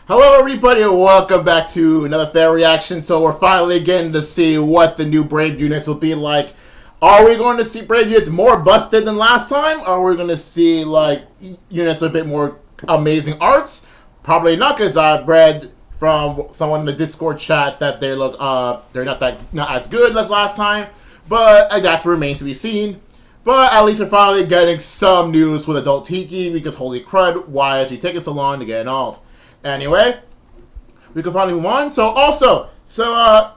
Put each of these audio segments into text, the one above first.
Hello everybody and welcome back to another fair reaction. So we're finally getting to see what the new Brave units will be like. Are we going to see Brave units more busted than last time? Or are we going to see like units with a bit more amazing arts? Probably not, because I've read from someone in the Discord chat that they look they're not as good as last time. But that remains to be seen. But at least we're finally getting some news with Adult Tiki, because holy crud, why is he taking so long to get an alt? Anyway, we can finally move on.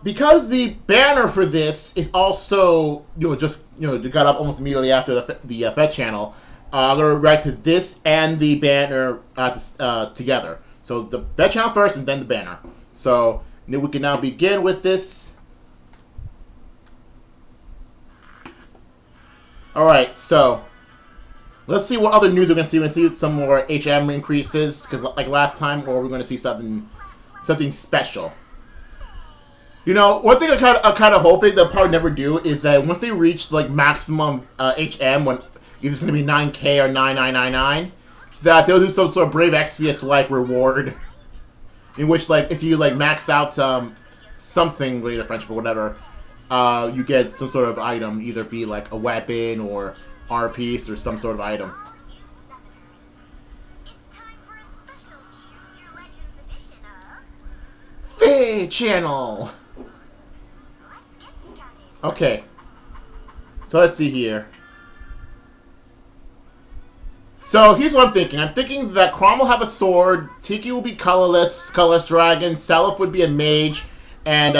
Because the banner for this is also, got up almost immediately after the FEH channel, I'm going to react to this and the banner together. So the FEH channel first and then the banner. So we can now begin with this. Alright, so let's see what other news we're going to see. We're going to see some more HM increases, because like last time, or we're going to see something special. You know, one thing I'm kind of hoping they'll probably never do is that once they reach like maximum HM, when either it's going to be 9K or 9999, that they'll do some sort of Brave Exvius like reward, in which like if you like max out something with the friendship or whatever, you get some sort of item, either be like a weapon or R piece or some sort of item. FEH channel. Okay. So let's see here. So here's what I'm thinking. I'm thinking that Chrom will have a sword, Tiki will be colorless dragon, Seliph would be a mage, and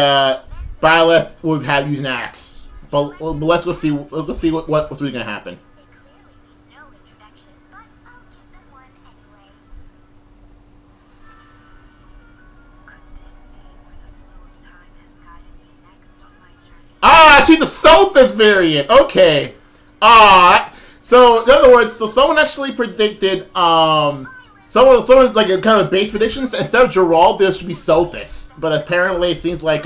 Byleth would have use an axe. But let's go see. Let's see what's really gonna happen. Ah, I see the Solstice variant. Okay. So in other words, someone actually predicted someone like a kind of base predictions. Instead of Gerald, there should be Solstice. But apparently, it seems like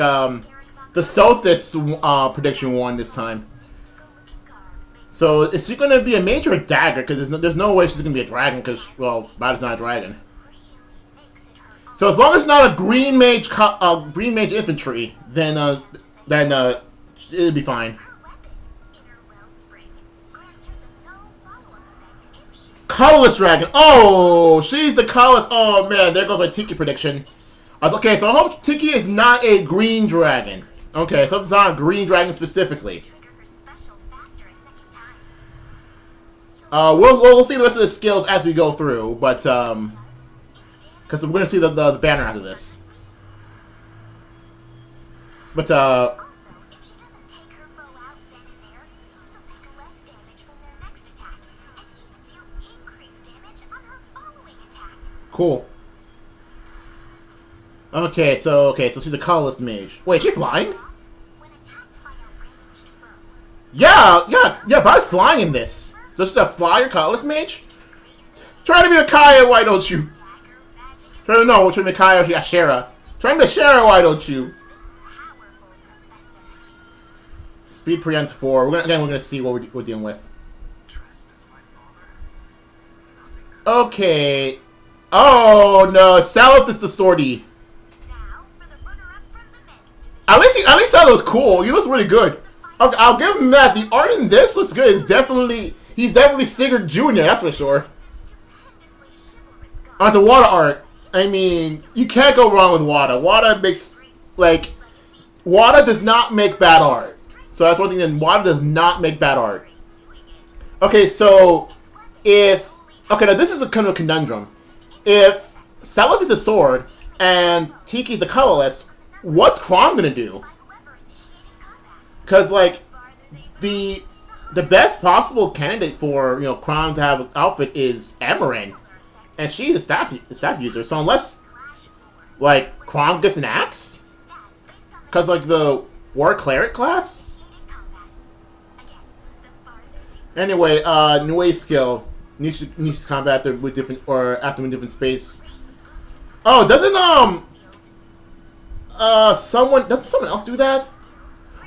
the Solstice prediction won this time. So is she going to be a mage or a dagger? Because there's no way she's going to be a dragon. Because well, Bada's not a dragon. So as long as it's not a green mage infantry, then it'll be fine. Colorless dragon. Oh, she's the colorless. Oh man, there goes my Tiki prediction. Okay, so I hope Tiki is not a green dragon. Okay, so it's not a green dragon specifically. We'll see the rest of the skills as we go through, but because we're gonna see the banner after this. But cool. Okay, so she's the colorless mage. Wait, she's flying? Yeah, but I was flying in this. So she's a flyer colorless mage? Try to be a Kaya, why don't you? Try to be a Kaya, she got Shara. Try to be a Shara, why don't you? Speed preempt 4. We're gonna see what we're dealing with. Okay. Oh no, Salop is the sortie. At least Salop was cool. He looks really good. I'll give him that. The art in this looks good. He's definitely Sigurd Jr. That's for sure. On the Wada art, I mean, you can't go wrong with Wada. Wada does not make bad art. So that's one thing that Wada does not make bad art. Okay, so now this is a kind of a conundrum. If Seliph is a sword and Tiki is the colorless, what's Chrom gonna do? Because like the best possible candidate for Chrom to have an outfit is Amaranth, and she's a staff user. So unless like Chrom gets an axe, because like the war cleric class. Anyway, new skill. Needs to combat with different different space. Oh, doesn't someone else do that?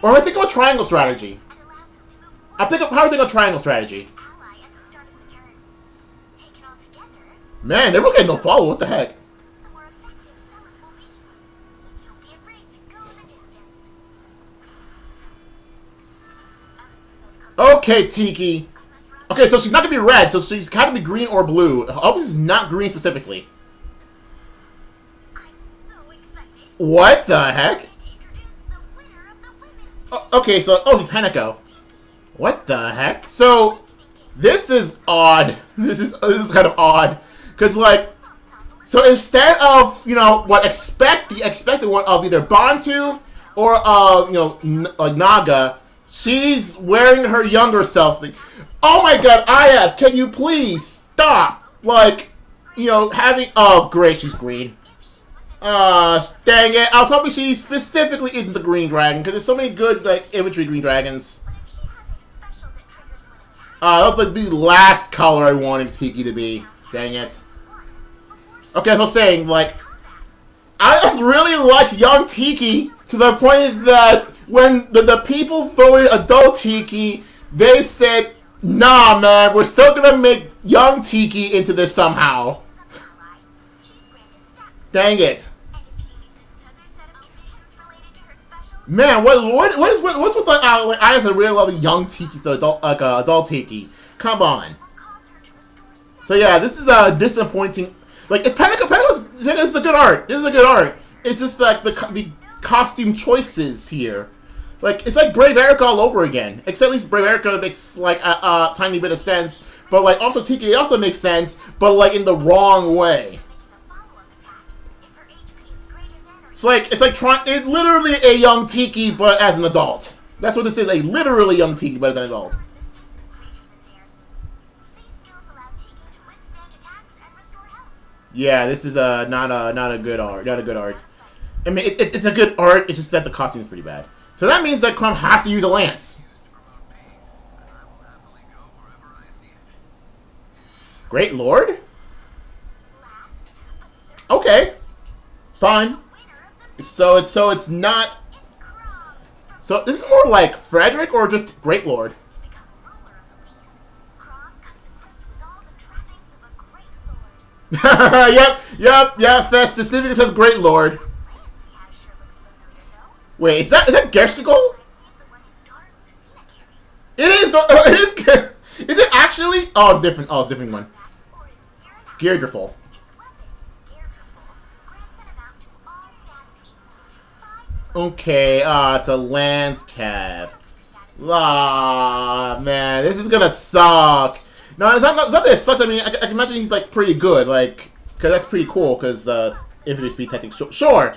Or am I thinking of a triangle strategy? I'm thinking of triangle strategy. Man, they're getting no follow. What the heck? Okay, Tiki. Okay, so she's not gonna be red, so she's got to be green or blue. Obviously, this is not green specifically. What the heck? Okay, so Panico. What the heck? So this is odd. This is kind of odd, cause like, so instead of what the expected one of either Bantu or like Naga, she's wearing her younger self thing. Oh my god, Ayaz, can you please stop? Like, having... Oh, great, she's green. Dang it. I was hoping she specifically isn't the green dragon, because there's so many good, like, infantry green dragons. That was, like, the last color I wanted Tiki to be. Dang it. Okay, as I was saying, like, I just really liked young Tiki to the point that when the people voted adult Tiki, they said... Nah, man, we're still gonna make young Tiki into this somehow. Dang it. Man, what's with like I just really love young Tiki, so adult Tiki. Come on. So yeah, this is disappointing. Like it's Panico's a good art. This is a good art. It's just like the costume choices here. Like, it's like Brave Erica all over again. Except at least Brave Erica makes, like, a tiny bit of sense. But, like, also Tiki also makes sense, but, like, in the wrong way. It's literally a young Tiki, but as an adult. That's what this is, a literally young Tiki, but as an adult. Yeah, this is not a good art. Not a good art. I mean, it's a good art, it's just that the costume is pretty bad. So that means that Crumb has to use a lance. Great Lord? Okay. Fine. So it's not... So this is more like Frederick or just Great Lord? Yep, that specifically says Great Lord. Wait, is that Gerskagol? It is. It is. Is it actually? Oh, it's different. Oh, it's a different one. Geardrifle. Okay. It's a Lance Cav. Ah, man, this is gonna suck. No, it's not that it sucks. I mean, I can imagine he's like pretty good, like, cause that's pretty cool. Cause infantry speed tactics, sure.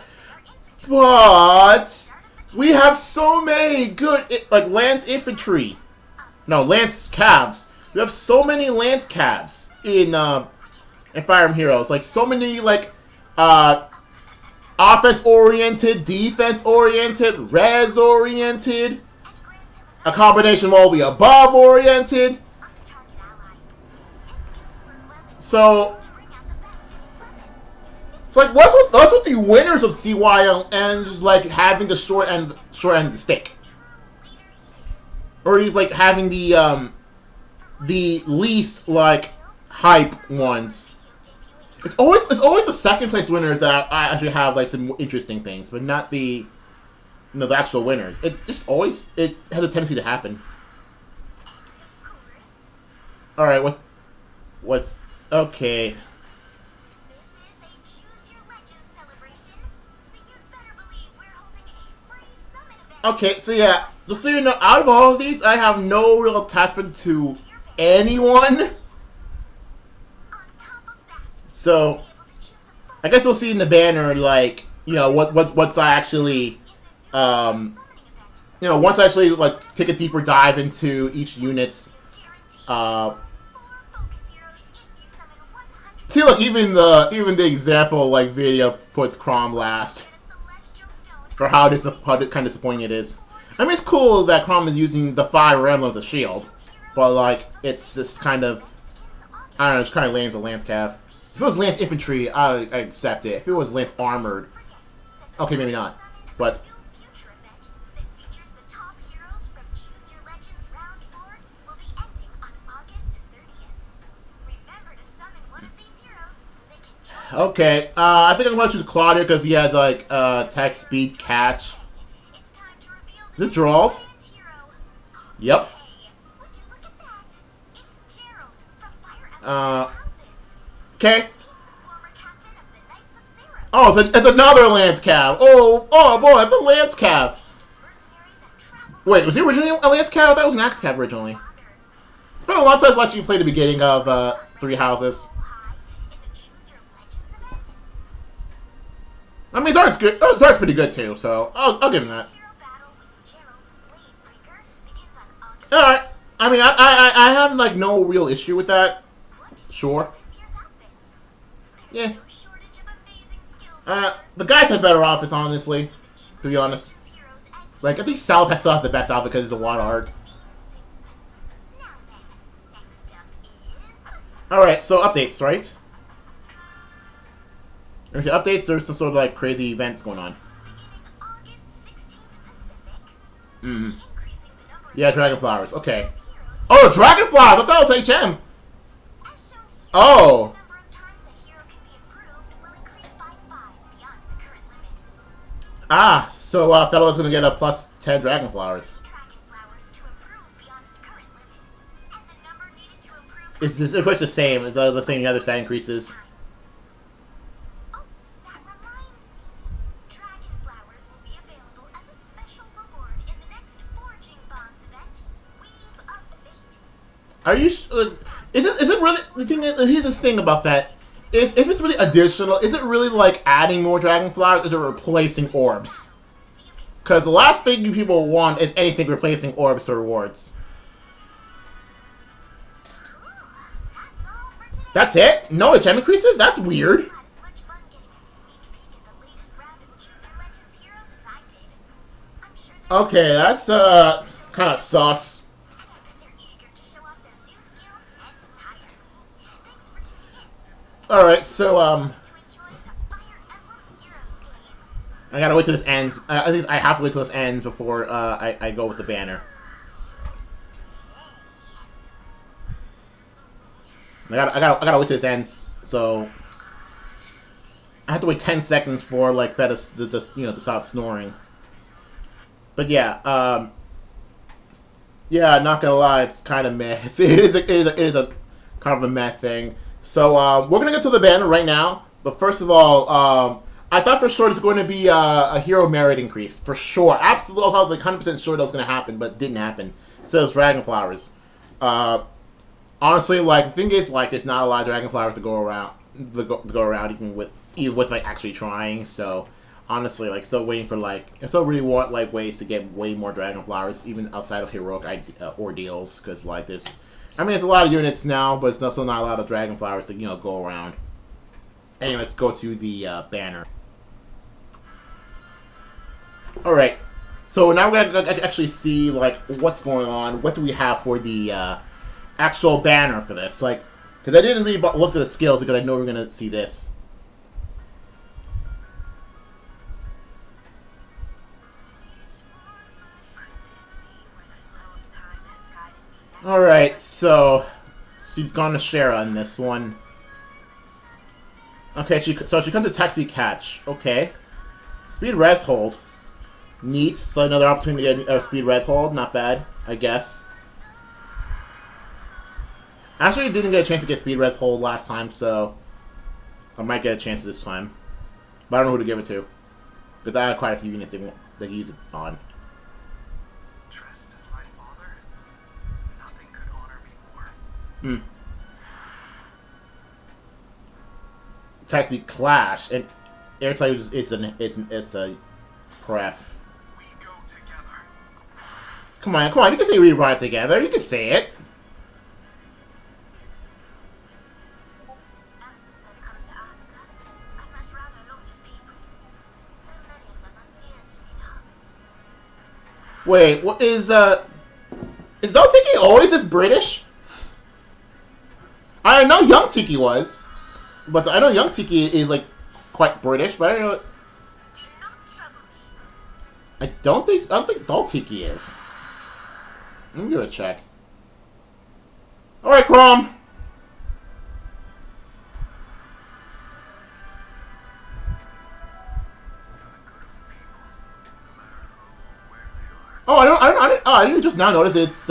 But we have so many good, like, Lance Infantry. No, Lance Cavs. We have so many Lance Cavs in Fire Emblem Heroes. Like, so many, like, offense-oriented, defense-oriented, res-oriented, a combination of all the above-oriented. So... It's like what's with the winners of CYL and just like having the short end of the stick, or he's like having the least like hype ones. It's always the second place winners that I actually have like some interesting things, but not the the actual winners. It just always has a tendency to happen. All right, what's okay. Okay, so yeah, just so you know, out of all of these, I have no real attachment to anyone. So, I guess we'll see in the banner, like, once I actually, once I actually, like, take a deeper dive into each unit's, see, look, even the example, like, video puts Chrom last. For how kind of disappointing it is. I mean, it's cool that Chrom is using the Fire Emblem as a shield, but like, it's just kind of, I don't know, it's kind of lame as a Lance Cav. If it was Lance Infantry, I'd accept it. If it was Lance Armored, okay, maybe not, but. Okay, I think I'm going to choose Claudia because he has, like, attack, speed, catch. Is this Gerald? Yep. Okay. Oh, it's another Lance Cab. Oh boy, it's a Lance Cab. Wait, was he originally a Lance Cab? That was an Axe Cab originally. It's been a long time since you played the beginning of Three Houses. I mean, his art's good. His art's pretty good too, so I'll give him that. All right. I mean, I have like no real issue with that. Sure. Yeah. The guys have better outfits, honestly. To be honest, like I think South still has the best outfit because it's a lot of art. All right, so updates, right? Okay, updates. There's some sort of like crazy events going on. Yeah, Dragon Flowers. Okay. Oh, Dragon Flowers! I thought it was HM. Oh. Ah, so Fellow is gonna get a plus 10 Dragon Flowers. Is this pretty much the same? It's the same the other stat increases. Are you? Is it really? The thing is, here's the thing about that. If it's really additional, is it really like adding more Dragon Flowers? Or is it replacing orbs? Because the last thing you people want is anything replacing orbs for rewards. That's it? No HM increases? That's weird. Okay, that's kind of sus. Alright, so, I gotta wait till this ends. I think I have to wait till this ends before, I go with the banner. I gotta wait till this ends, so... I have to wait 10 seconds for, like, that to stop snoring. But yeah, yeah, not gonna lie, it's kind of meh. It is a kind of a meh thing. So, we're gonna get to the banner right now, but first of all, I thought for sure it's going to be a hero merit increase. For sure. Absolutely, I was like 100% sure that was going to happen, but it didn't happen. So it's Dragon Flowers. Honestly, like, the thing is, like, there's not a lot of Dragon Flowers to go around, even with like, actually trying, so... Honestly, like, still waiting for, like... I still really want, like, ways to get way more Dragon Flowers, even outside of heroic ordeals, because, like, there's... I mean, there's a lot of units now, but it's still not a lot of Dragon Flowers to, go around. Anyway, let's go to the banner. Alright, so now we're going to actually see, like, what's going on. What do we have for the actual banner for this? Like, because I didn't really look at the skills because I know we're going to see this. Alright, so she's gone to Shara in this one. Okay, so she comes to attack speed catch. Okay. Speed res hold. Neat. So another opportunity to get a speed res hold. Not bad, I guess. Actually, I didn't get a chance to get speed res hold last time, so I might get a chance this time. But I don't know who to give it to. Because I have quite a few units that use it on. Attack speed clash and airtime it's a pref. Come on, you can say we ride together. You can say it. Wait, what is Tiki always this British? I know young Tiki was, but I know young Tiki is like quite British, but I don't know. I don't think Dull Tiki is. Let me give it a check. All right, Chrome. Oh, I didn't just now notice it's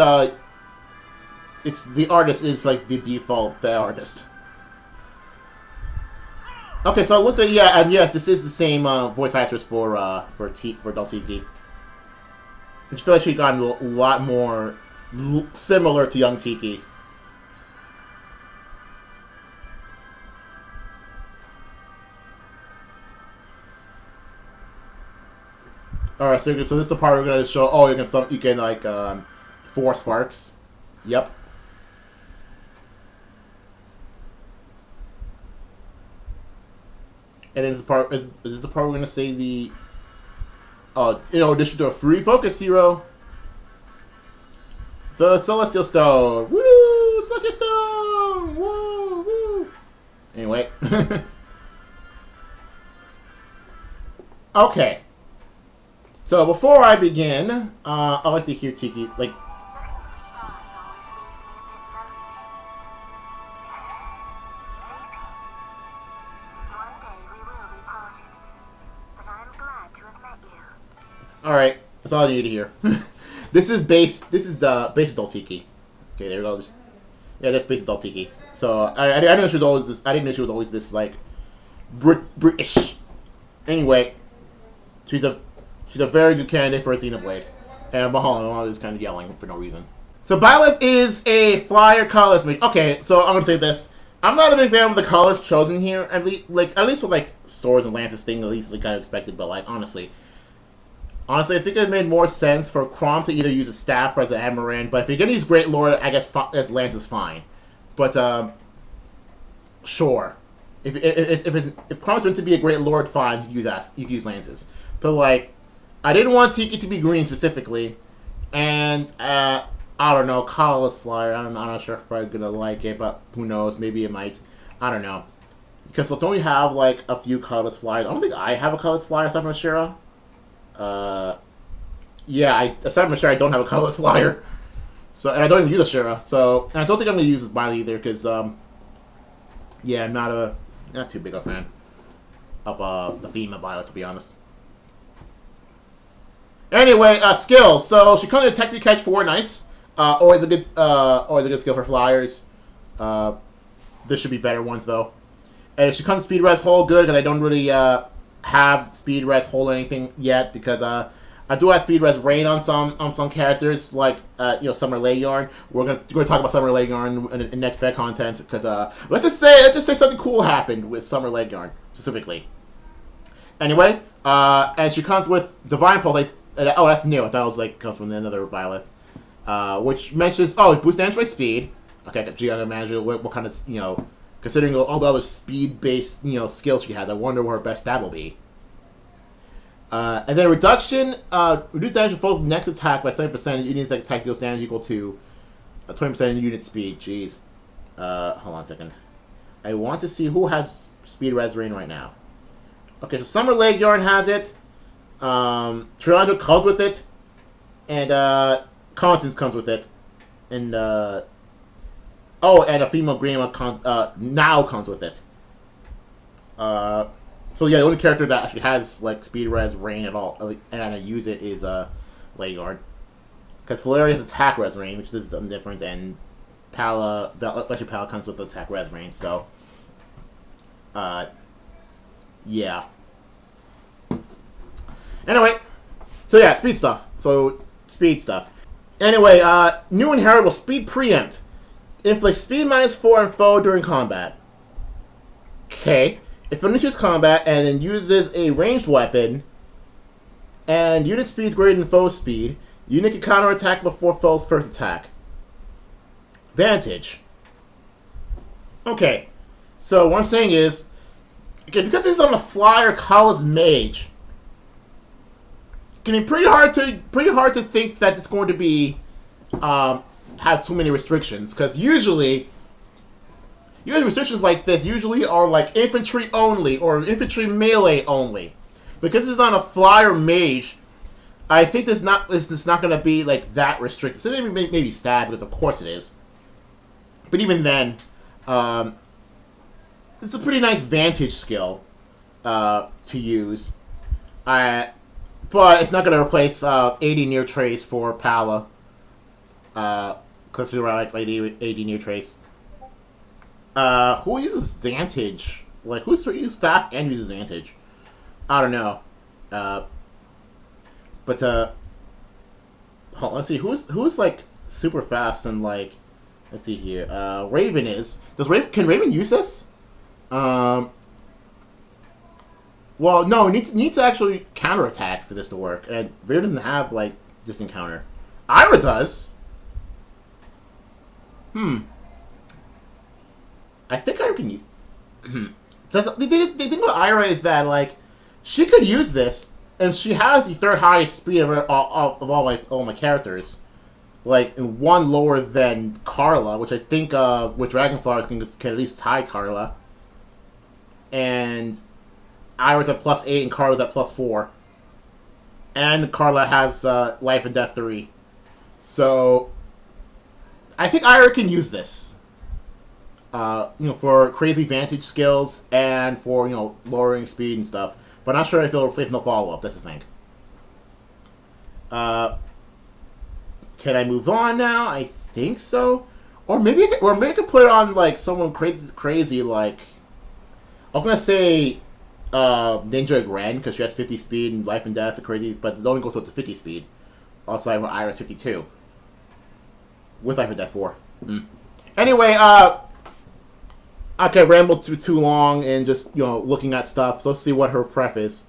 it's the artist is like the default the artist. Okay, so I looked at and yes, this is the same voice actress for adult Tiki. I feel like she's gotten a lot more similar to young Tiki. All right, so this is the part we're gonna show. Oh, you can like 4 sparks. Yep. And this is the part is this the part we're gonna say the in addition to a free focus hero, the Celestial Stone. Woo! Celestial Stone! Woo! Woo! Anyway. Okay. So before I begin, I'd like to hear Tiki like. All right, that's all I need to hear. This is base adult Tiki. Okay, there we go. Yeah, that's base adult Tiki. So I didn't know she was always this. I didn't know she was always this like British. Anyway, she's a very good candidate for a Xenoblade. And Mahalo is kind of yelling for no reason. So Byleth is a flyer colorless mage. Okay, so I'm gonna say this. I'm not a big fan of the colors chosen here. At least with like swords and lances thing, at least like kind of expected. But like honestly, I think it made more sense for Chrom to either use a staff or as an Amaranth. But if you're gonna use Great Lord, I guess as lance is fine. But sure, if Chrom's meant to be a Great Lord, fine, you can use lances. But like, I didn't want Tiki to be green specifically, and I don't know, colorless flyer. I'm not sure if I'm gonna like it, but who knows? Maybe it might. I don't know, because don't we have like a few colorless flyers? I don't think I have a colorless flyer aside from Ashera. Yeah, aside from Ashera, I don't have a colorless flyer. So, and I don't even use Ashera. So, and I don't think I'm gonna use this Byleth either, because yeah, I'm not too big a fan of the female Byleth, to be honest. Anyway, skills. So she comes to attack, speed, catch 4, nice. Always a good skill for flyers. There should be better ones though. And if she comes speed, res, hold, good, because I don't really have speed, res, hold anything yet, because I do have speed, res, rain on some characters like Summer Lay Yarn. We're gonna talk about Summer Lay Yarn in next FEH content, because let's just say something cool happened with Summer Lay Yarn specifically. Anyway, and she comes with Divine Pulse. Oh, that's new. I thought it was like comes from another Byleth, which mentions it boosts android speed. Okay, gee, I can imagine what kind of considering all the other speed based skills she has. I wonder what her best stat will be. And then reduction, reduce damage of foes' next attack by 70%. Units that attack deals damage equal to 20% unit speed. Jeez, hold on a second. I want to see who has speed res rain right now. Okay, so Summer Lay Yarn has it. Triandra comes with it, and Constance comes with it, and and a female Grima now comes with it. So yeah, the only character that actually has like speed res rain at all, and I use it is Lay Yarn, because Valeria has attack res rain, which is something different, and Pala, the Electric Pala comes with attack res rain. So yeah. Anyway, so yeah, speed stuff. Anyway, new inheritable speed preempt. Inflicts speed -4 on foe during combat. Okay. If it initiates combat and then uses a ranged weapon, and unit speed is greater than foe speed, unit can counterattack before foe's first attack. Vantage. Okay. So what I'm saying is, okay, because this is on a flyer colorless mage, it can be pretty hard to think that it's going to be have too many restrictions, because usually restrictions like this usually are like infantry only or infantry melee only. Because it's on a flyer mage, I think it's not going to be like that restricted. So maybe sad, because of course it is. But even then, it's a pretty nice vantage skill to use. But it's not going to replace 80 near trace for Pala. close to around like AD near trace. Who uses Vantage? Like, who's fast and uses Vantage? I don't know. But hold on, let's see who's like super fast and like, let's see here. Raven is. Can Raven use this? Well, no, need to actually counterattack for this to work, and Raven doesn't have like distant counter. Ira does. I think Ira can use. The thing about Ira is that like she could use this, and she has the third highest speed of all my characters, like one lower than Carla, which I think with Dragonflowers can at least tie Carla. And Ira's at +8 and Carla's at +4, and Carla has Life and Death 3, so I think Ira can use this. For crazy Vantage skills and for, lowering speed and stuff. But I'm not sure if it'll replace no follow-up. That's the thing. Can I move on now? I think so. Or maybe I could put it on, like, someone crazy like... I was going to say Ninja Gren, because she has 50 speed and Life and Death, crazy, but it only goes up to 50 speed. Also, Iris 52. With Life and Death 4. Anyway, okay, rambled too long and just, looking at stuff. So let's see what her pref is.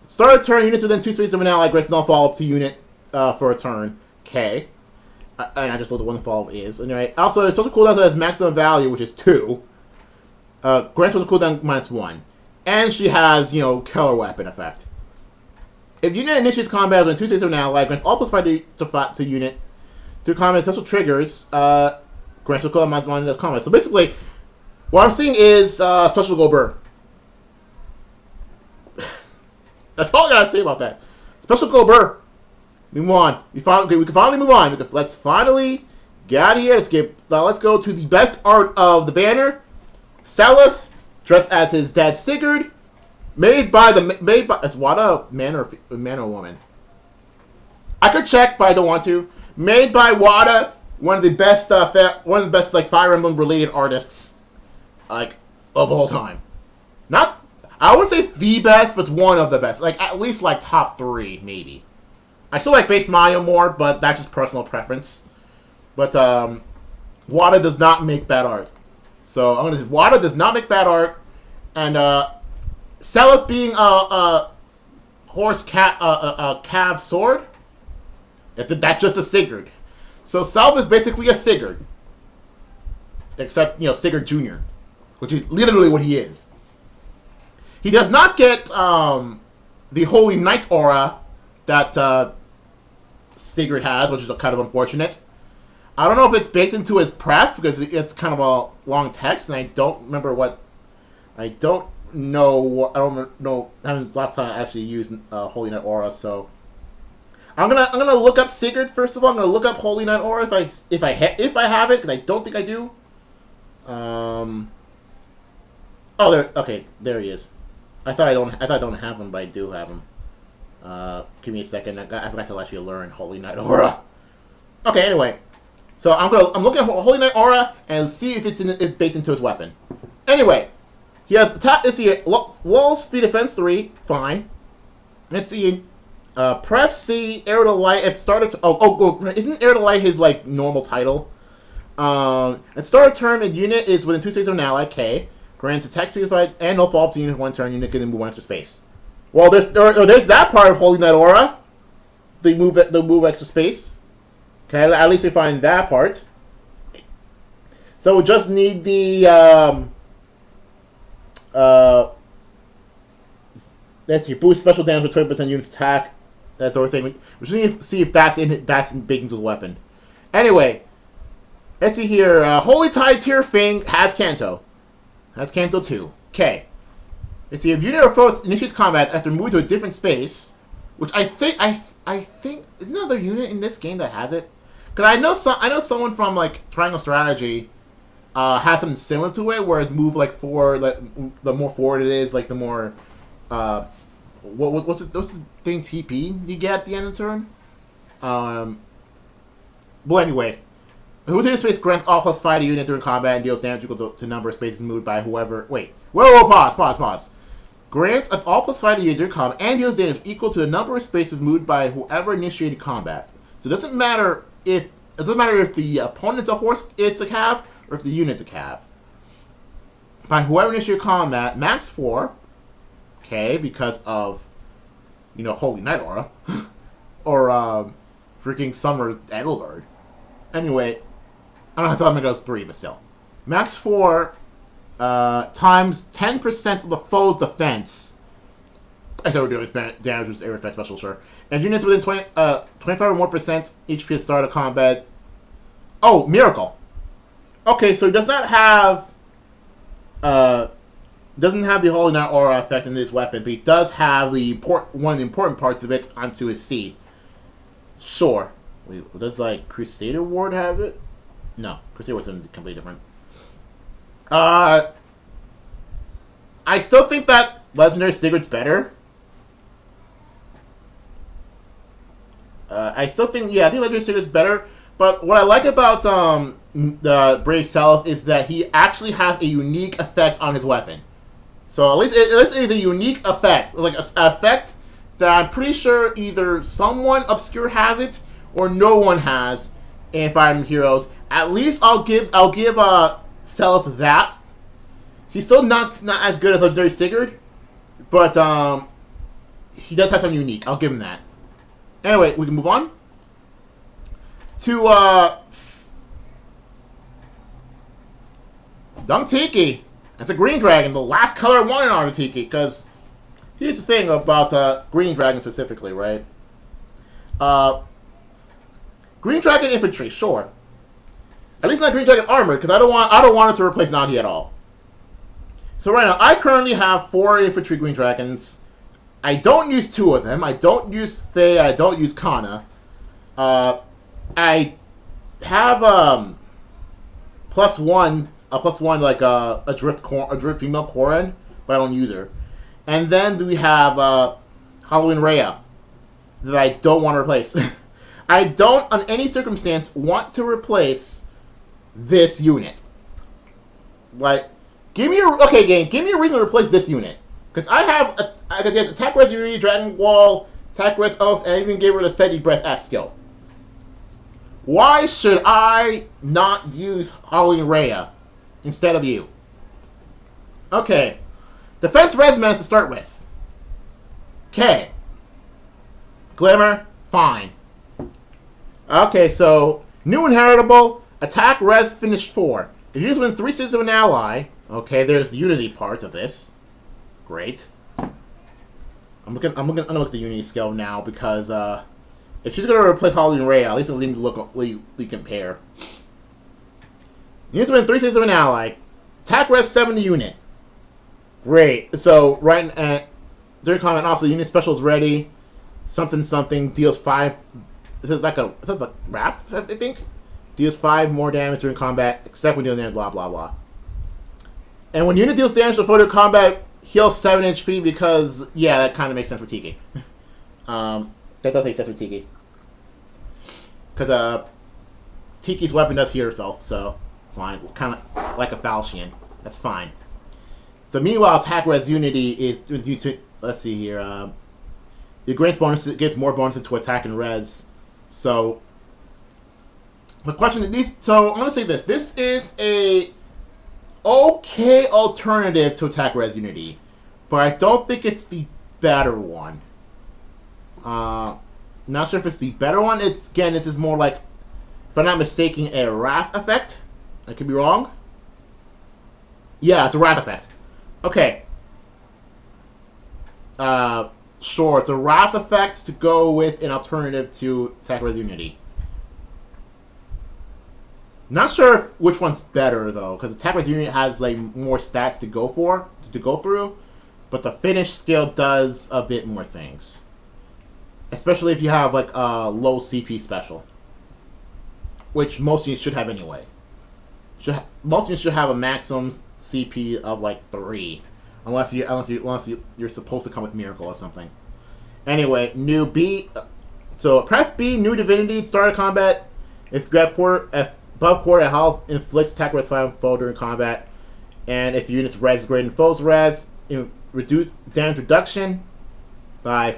Start a turn, units within 2 spaces of an ally grants no follow-up to unit for a turn. Okay. And I just looked at what the follow-up is. Anyway, also, social cooldown has maximum value, which is 2. Grants social cooldown -1. And she has, killer weapon effect. If unit initiates combat within 2 spaces of an ally, grants all +5 to unit through combat special triggers, grants social cooldown -1 to combat. So basically, what I'm seeing is Special Go Burr. That's all I gotta say about that. Special Go Burr. We move on. We can finally move on. Let's finally get out of here. Let's go to the best art of the banner. Seleth, dressed as his dad Sigurd, made by is Wada man or woman? I could check, but I don't want to. Made by Wada, one of the best like Fire Emblem related artists. Like, of all time. I wouldn't say it's the best, but it's one of the best. Like, at least, like, top 3, maybe. I still like Base Mario more, but that's just personal preference. But, Wada does not make bad art. So, I'm gonna say Wada does not make bad art. And, Seleth being a horse calf sword, that's just a Sigurd. So, Seleth is basically a Sigurd. Except, Sigurd Jr., which is literally what he is. He does not get the Holy Knight aura that Sigurd has, which is kind of unfortunate. I don't know if it's baked into his pref, because it's kind of a long text, and I don't remember what... I don't know... I don't know... I haven't last time I actually used Holy Knight aura, so... I'm gonna look up Sigurd, first of all. I'm gonna look up Holy Knight aura if I have it, because I don't think I do. Oh, there. Okay, there he is. I thought I don't have him, but I do have him. Give me a second. I forgot to actually learn Holy Knight aura. Okay, anyway, so I'm looking at Holy Knight aura and see if it's baked into his weapon. Anyway, he has let's see, low speed defense 3, fine. Let's see, pref C, Arrow to Light. It started to isn't Arrow to Light his like normal title? And start a turn and unit is within 2 spaces of an ally. K grants attack speed and no follow up to unit 1 turn. Unit can move 1 extra space. Well, there's that part of Holy Knight aura. They move extra space. Okay, at least we find that part. So we just need the let's see, boost special damage with 20% units attack. That sort of thing. We just need to see if that's baked into the weapon. Anyway. Let's see here. Holy Tide Tier Fang has Kanto. Has Kanto 2. Okay. Let's see. If unit or foe initiates combat after moving to a different space, which I think isn't there another unit in this game that has it? Because I know someone from like Triangle Strategy has something similar to it, whereas move like forward, like the more forward it is, like the more what's the thing TP you get at the end of the turn. Well, anyway. Who takes space grants all +5 to unit during combat and deals damage equal to number of spaces moved by whoever. Wait. Whoa, pause. Grants all +5 to unit during combat and deals damage equal to the number of spaces moved by whoever initiated combat. So it doesn't matter if the opponent's a horse, it's a cav, or if the unit's a cav. By whoever initiated combat, max 4. Okay, because of, Holy Knight Aura. Or, freaking Summer Edelgard. Anyway, I don't know, I thought it was 3, but still. Max 4 times 10% of the foe's defense. I said we're doing damage with air effect special, sure. And units within 25 or more % HP at start of combat. Oh, Miracle. Okay, so he does not have doesn't have the Holy Knight Aura effect in this weapon, but he does have one of the important parts of it onto his C. Sure. Wait, does Crusader Ward have it? No, Crusader Ward's something completely different. I still think that Legendary Sigurd's better. I think Legendary Sigurd's better. But what I like about the Brave Self is that he actually has a unique effect on his weapon. So at least it is a unique effect, like an effect that I'm pretty sure either someone obscure has it or no one has in Fire Emblem Heroes. At least I'll give Self that. He's still not as good as Legendary Sigurd, but he does have something unique. I'll give him that. Anyway, we can move on to Young Tiki. That's a green dragon, the last color I wanted on a Tiki, because here's the thing about green dragon specifically, right? Green dragon infantry, sure. At least not green dragon armor, because I don't want it to replace Nagi at all. So right now, I currently have 4 infantry green dragons. I don't use 2 of them. I don't use Thea. I don't use Kana. I have +1 like a drift female Koran, but I don't use her. And then we have Halloween Rhea that I don't want to replace. I don't, on any circumstance, want to replace this unit. Give me a reason to replace this unit. Because I have Attack Res Unity, Dragon Wall, Attack Res Oath, and I even gave her the Steady Breath S skill. Why should I not use Halloween Rhea instead of you? Okay. Defense Res Menace to start with. Okay. Glamour, fine. Okay, so new inheritable, attack res finish 4. If you use within 3 stages of an ally, okay, there's the unity part of this. Great. I'm looking at the unity skill now because if she's gonna replace Halloween Rhea, at least it'll leave me to compare. Units within 3 stages of an ally. Attack res 7 unit. Great. So during combat, also unit special is ready. Something deals 5. Is it like Wrath, I think? Deals 5 more damage during combat, except when dealing damage, blah, blah, blah. And when unit deals damage before their combat, heals 7 HP because, yeah, that kind of makes sense for Tiki. That does make sense for Tiki. Because Tiki's weapon does heal herself, so fine. Kind of like a Falchion. That's fine. So meanwhile, attack res unity is, let's see here, it gets more bonuses to attack and res. So the question is, so I'm gonna say this. This is a okay alternative to attack res unity, but I don't think it's the better one. Not sure if it's the better one. This is more like, if I'm not mistaken, a wrath effect. I could be wrong. Yeah, it's a wrath effect. Okay. Sure, it's a wrath effect to go with an alternative to attack res unity. Not sure which one's better though, because attack res unity has like more stats to go through, but the finish skill does a bit more things. Especially if you have like a low CP special, which most units should have anyway. Most units should have a maximum CP of like 3. Unless you're supposed to come with Miracle or something. Anyway, new B. So Pref B, new Divinity, start of combat. If Above quarter health inflicts attack res 5 foe during combat. And if units res greater than foes res, reduce damage reduction by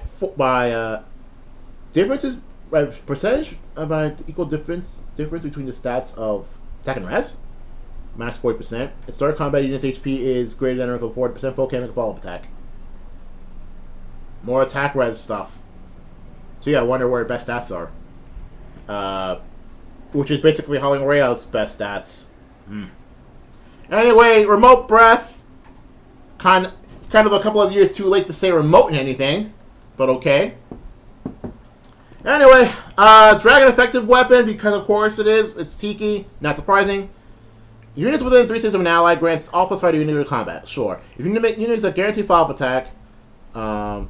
differences by percentage by equal difference between the stats of attack and res. Max 40%. Its start combat unit's HP is greater than or equal to 40%. Foe can make a follow-up attack. More attack res stuff. So yeah, I wonder where best stats are. Which is basically Howling Rayout's best stats. Anyway, Remote Breath. Kind of a couple of years too late to say remote in anything. But okay. Anyway, Dragon Effective Weapon, because of course it is. It's Tiki. Not surprising. Units within 3 stages of an ally grants all plus 5 to unit to combat. Sure. If you make units that guarantee follow-up attack, during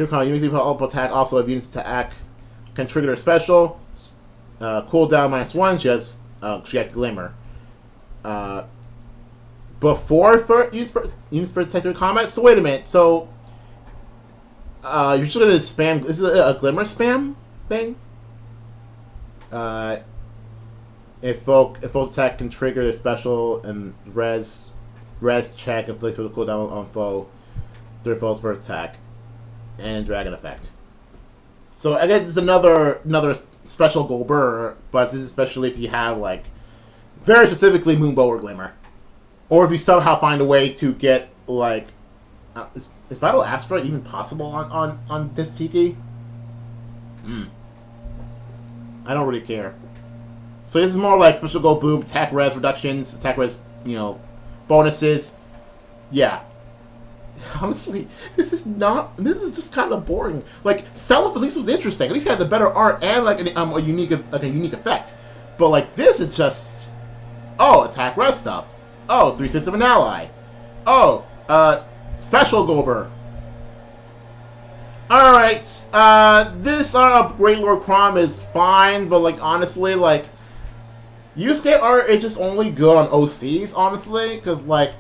combat, units follow-up attack also if units attack can trigger their special. Cooldown -1, she has Glimmer. Before units for detector combat. So wait a minute. So you're just gonna spam. Is it a Glimmer spam thing? If foe attack can trigger their special and res check inflicts with a cooldown on foe during foe's first attack, and dragon effect. So again, this is another special Golbur, but this is especially if you have like very specifically Moonbow or Glimmer, or if you somehow find a way to get like is Vital Astra even possible on this Tiki? I don't really care. So this is more like special go boom, attack res reductions, attack res, bonuses. Yeah. Honestly, this is just kind of boring. Like, Self at least was interesting. At least he had the better art and like a unique effect. But like this is just attack res stuff. 3 stages of an ally. Special Golbur. Alright, this Upgrade Lord Chrom is fine, but like honestly, like Yusuke art is just only good on OCs, honestly, because like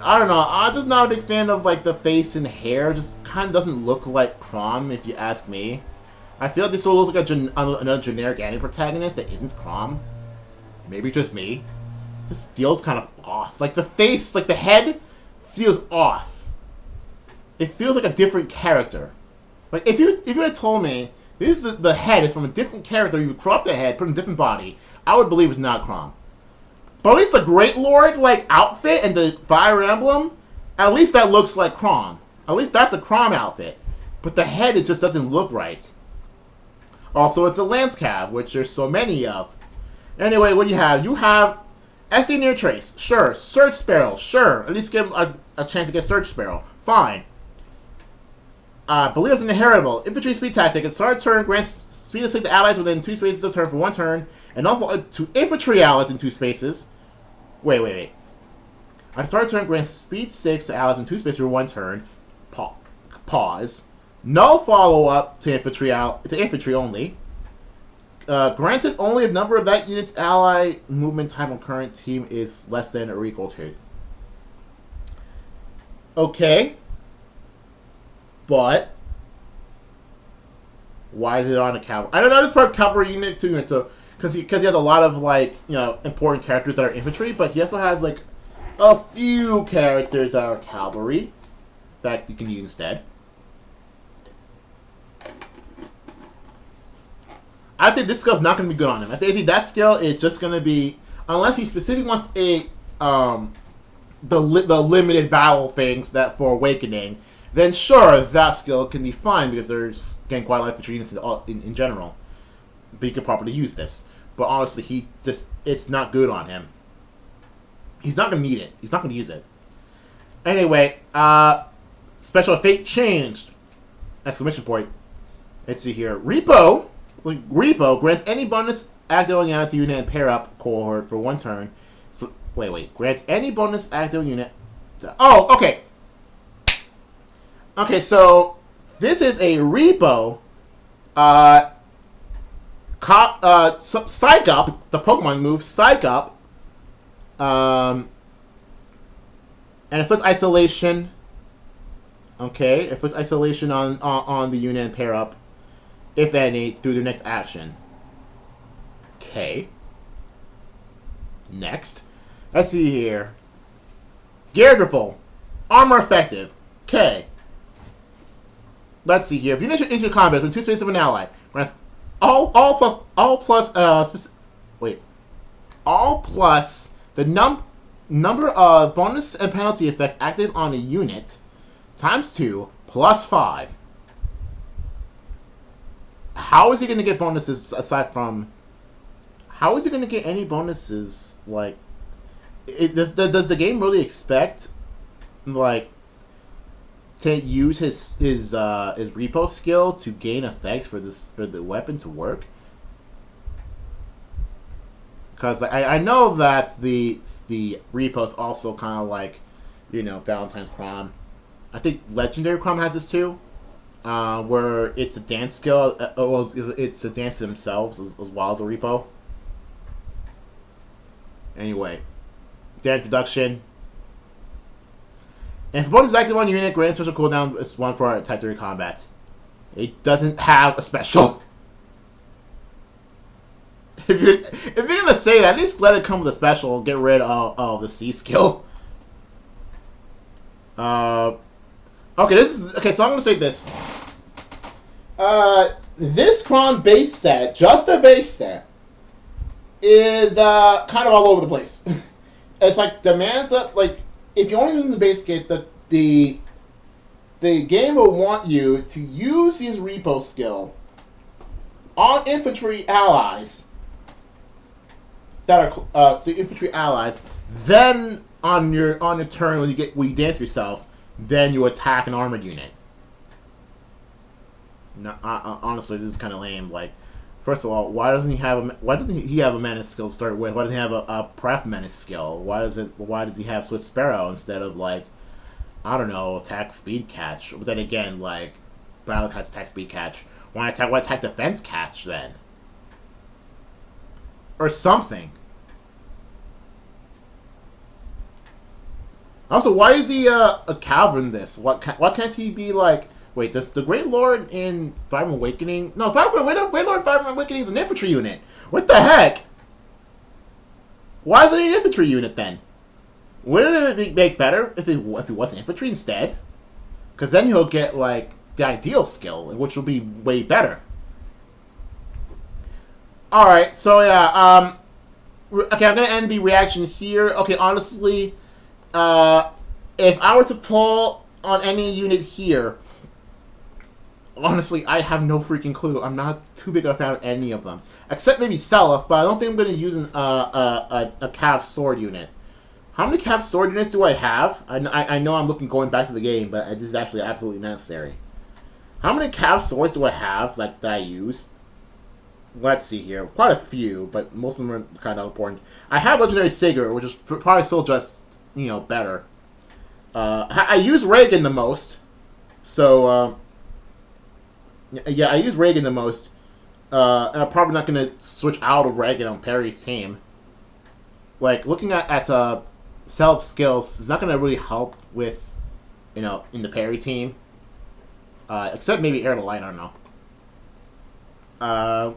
I don't know, I'm just not a big fan of like the face and hair. Just kind of doesn't look like Chrom, if you ask me. I feel like this looks like another generic anime protagonist that isn't Chrom. Maybe just me. Just feels kind of off. Like the face, like the head, feels off. It feels like a different character. Like if you had told me this is the head is from a different character, you crop the head, put in a different body, I would believe it's not Chrom. But at least the Great Lord like outfit and the Fire Emblem, at least that looks like Chrom. At least that's a Chrom outfit. But the head, it just doesn't look right. Also, it's a Lance Cav, which there's so many of. Anyway, what do you have? You have SD Near Trace. Sure. Surge Sparrow. Sure. At least give him a chance to get Surge Sparrow. Fine. Believe it's an inheritable. Infantry speed tactic. At start of turn, grants speed of 6 to allies within 2 spaces of turn for 1 turn, and also to infantry allies in 2 spaces. Wait. At start of turn, grants speed 6 to allies in 2 spaces for 1 turn. Pause. No follow-up to infantry only. Granted only if number of that unit's ally movement time on current team is less than or equal to. Okay. But why is it on a cavalry? I don't know. It's part cavalry unit too, because he has a lot of like important characters that are infantry, but he also has like a few characters that are cavalry that you can use instead. I think this skill's not going to be good on him. I think that skill is just going to be, unless he specifically wants the limited battle things that for Awakening, then sure, that skill can be fine because there's getting quite a lot of infantry units in general. But he can properly use this. But honestly, it's not good on him. He's not going to need it. He's not going to use it. Anyway, special fate changed! Exclamation point. Let's see here. Repo grants any bonus active on unit to unit and pair up cohort for 1 turn. Wait. Grants any bonus active unit. Okay. Okay, so this is a repo. Psych Up, the Pokemon move, Psych Up. And it puts isolation. Okay, it puts isolation on the unit and pair up, if any, through their next action. Okay. Next. Let's see here. Gearful. Armor effective. Okay. Let's see here. If you enter combat with 2 spaces of an ally, all plus the number of bonus and penalty effects active on a unit times 2 plus 5. How is he going to get bonuses aside from... How is he going to get any bonuses? Like, does the game really expect, like, to use his repo skill to gain effect for the weapon to work? Because I know that the repo is also kind of like, you know, Valentine's Prom. I think Legendary Prom has this too, where it's a dance skill. It's a dance to themselves as well as a repo. Anyway, dance reduction. And if bonus is active on unit, grant special cooldown is 1 for type 3 combat. It doesn't have a special. If you're gonna say that, at least let it come with a special. Get rid of the C skill. Okay, so I'm gonna say this. This Cron base set, just the base set, is kind of all over the place. It's like demands that, like, if you only use the base kit, the game will want you to use his repo skill on infantry allies that are to infantry allies. Then on your turn when you dance yourself, then you attack an armored unit. No, honestly, this is kind of lame. Like, first of all, why doesn't he have a menace skill to start with? Why doesn't he have a pref menace skill? Why does he have Swift Sparrow instead of, like, I don't know, attack speed catch? But then again, like, Battle has attack speed catch. Why attack defense catch then? Or something. Also, why is he a Calvin this? Why can't he be like... Wait, does the Great Lord in Fire Emblem Awakening... No, Great Lord in Fire Emblem Awakening is an infantry unit. What the heck? Why isn't he an infantry unit then? Wouldn't it make better if he was infantry instead? Because then he'll get, like, the ideal skill, which will be way better. Alright, so yeah, okay, I'm gonna end the reaction here. Okay, honestly, if I were to pull on any unit here, honestly, I have no freaking clue. I'm not too big of a fan of any of them. Except maybe Seliph, but I don't think I'm going to use a Cav Sword unit. How many Cav Sword units do I have? I know I'm going back to the game, but this is actually absolutely necessary. How many Cav Swords do I have, like, that I use? Let's see here. Quite a few, but most of them are kind of important. I have Legendary Sigurd, which is probably still just, you know, better. I use Reagan the most. So, yeah, I use Reagan the most. And I'm probably not going to switch out of Reagan on Perry's team. Like, looking at self-skills is not going to really help with, you know, in the Perry team. Except maybe Air to Light, I don't know.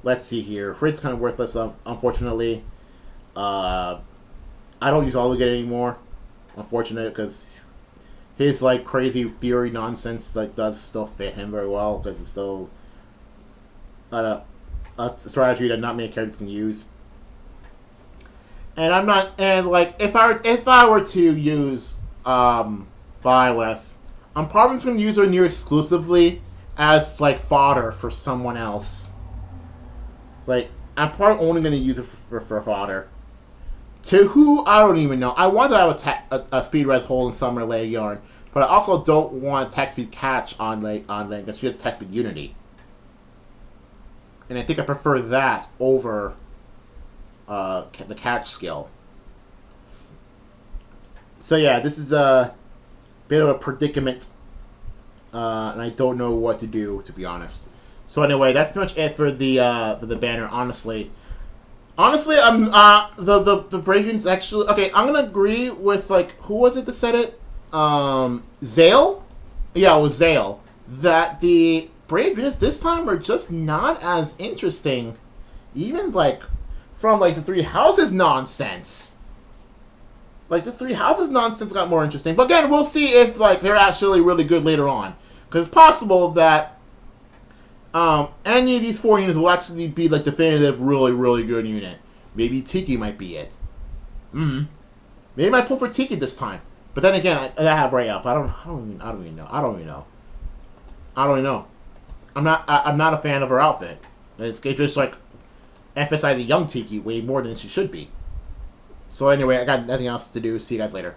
Let's see here. Frid's kind of worthless, unfortunately. I don't use Oligate anymore. Unfortunate, because his, like, crazy Fury nonsense, like, does still fit him very well, because it's still a strategy that not many characters can use. And I'm not, and, like, if I were to use Byleth, I'm probably just going to use her near exclusively as, like, fodder for someone else. Like, I'm probably only going to use it for fodder. To who, I don't even know. I want to have a speed res hold in Summer Lay Yarn, but I also don't want attack speed catch on Lane, because she has attack speed unity. And I think I prefer that over the catch skill. So yeah, this is a bit of a predicament, and I don't know what to do, to be honest. So anyway, that's pretty much it for the banner. Honestly, I'm the Brave Units actually. Okay, I'm gonna agree with, like, who was it that said it? Zale? Yeah, it was Zale. That the Brave Units this time are just not as interesting. Even, like, from like the Three Houses nonsense. Like the Three Houses nonsense got more interesting. But again, we'll see if like they're actually really good later on. Because it's possible that any of these 4 units will actually be like definitive, really, really good unit. Maybe Tiki might be it. Maybe I might pull for Tiki this time. But then again, I have Ray up. I don't even know. I'm not a fan of her outfit. It's just like emphasizing young Tiki way more than she should be. So anyway, I got nothing else to do. See you guys later.